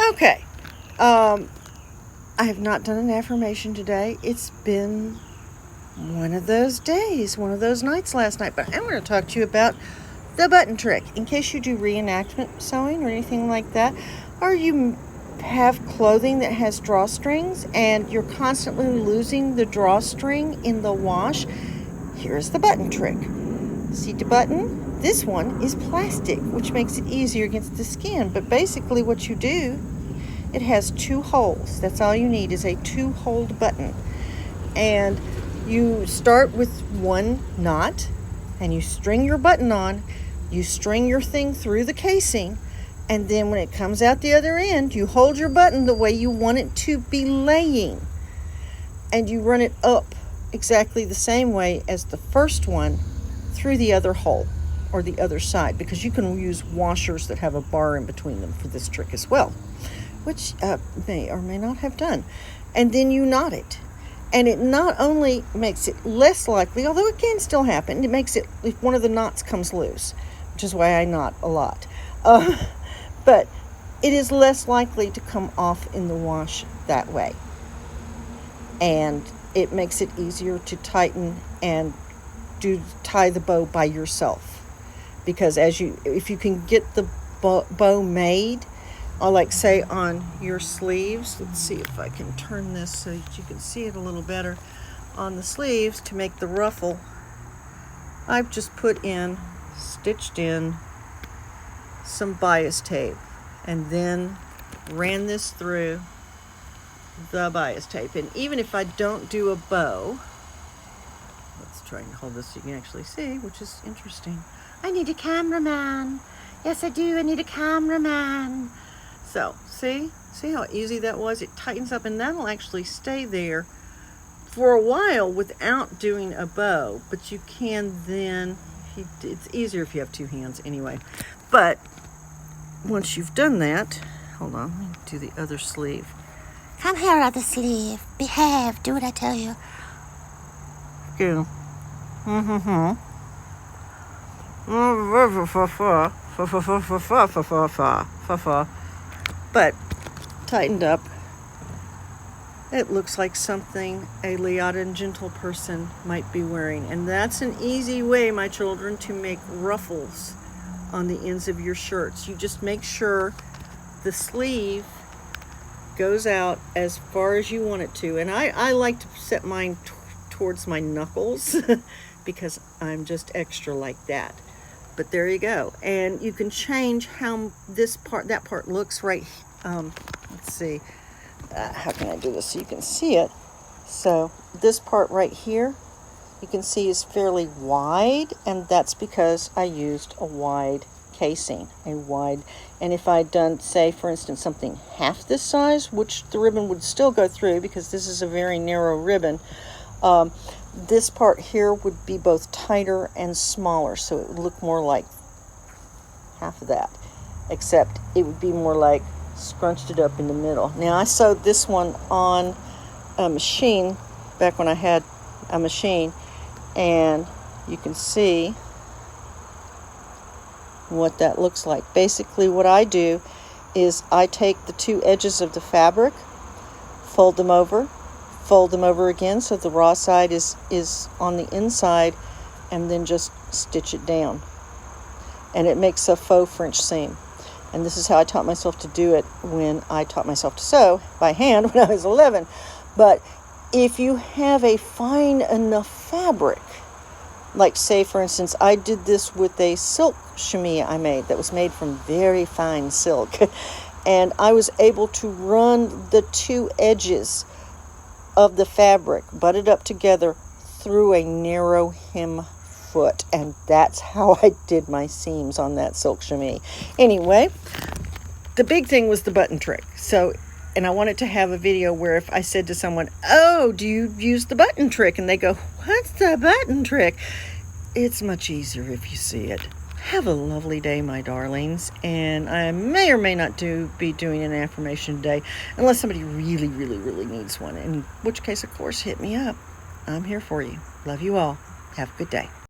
Okay. I have not done an affirmation today. It's been one of those days, one of those nights last night. But I'm going to talk to you about the button trick. In case you do reenactment sewing or anything like that, or you have clothing that has drawstrings and you're constantly losing the drawstring in the wash, here's the button trick. See the button? This one is plastic, which makes it easier against the skin. But basically what you do, it has 2 holes. That's all you need is a 2-holed button. And you start with 1 knot and you string your button on. You string your thing through the casing, and then when it comes out the other end, you hold your button the way you want it to be laying. And you run it up exactly the same way as the first one through the other hole or the other side, because you can use washers that have a bar in between them for this trick as well, which may or may not have done. And then you knot it. And it not only makes it less likely, although it can still happen, it makes it, if one of the knots comes loose, which is why I knot a lot. But it is less likely to come off in the wash that way. And it makes it easier to tighten and tie the bow by yourself. Because if you can get the bow made, like say on your sleeves, let's see if I can turn this so that you can see it a little better. On the sleeves, to make the ruffle, I've just stitched in some bias tape and then ran this through the bias tape. And even if I don't do a bow, let's try and hold this so you can actually see, which is interesting. I need a cameraman. Yes, I do. I need a cameraman. So, see how easy that was? It tightens up, and that'll actually stay there for a while without doing a bow. But you can then, it's easier if you have 2 hands anyway. But once you've done that, hold on, let me do the other sleeve. Come here, other sleeve. Behave. Do what I tell you. Go. But tightened up, it looks like something a Leota Gentle person might be wearing. And that's an easy way, my children, to make ruffles on the ends of your shirts. You just make sure the sleeve goes out as far as you want it to. And I like to set mine towards my knuckles because I'm just extra like that. But there you go. And you can change how that part looks right. Let's see. How can I do this so you can see it? So this part right here, you can see is fairly wide, and that's because I used a wide casing, and if I'd done, say, for instance, something half this size, which the ribbon would still go through because this is a very narrow ribbon, this part here would be both tighter and smaller, so it would look more like half of that, except it would be more like scrunched it up in the middle. Now, I sewed this one on a machine back when I had a machine, and you can see what that looks like. Basically, what I do is I take the 2 edges of the fabric, fold them over again so the raw side is on the inside, and then just stitch it down. And it makes a faux French seam. And this is how I taught myself to do it when I taught myself to sew by hand when I was 11. But if you have a fine enough fabric, like say for instance, I did this with a silk chemise I made that was made from very fine silk. And I was able to run the 2 edges of the fabric butted up together through a narrow hem foot, and that's how I did my seams on that silk chemise. Anyway, the big thing was the button trick. So, and I wanted to have a video where if I said to someone, "Oh, do you use the button trick?" and they go, "What's the button trick?" It's much easier if you see it. Have a lovely day, my darlings, and I may or may not be doing an affirmation today, unless somebody really, really, really needs one, in which case, of course, hit me up. I'm here for you. Love you all. Have a good day.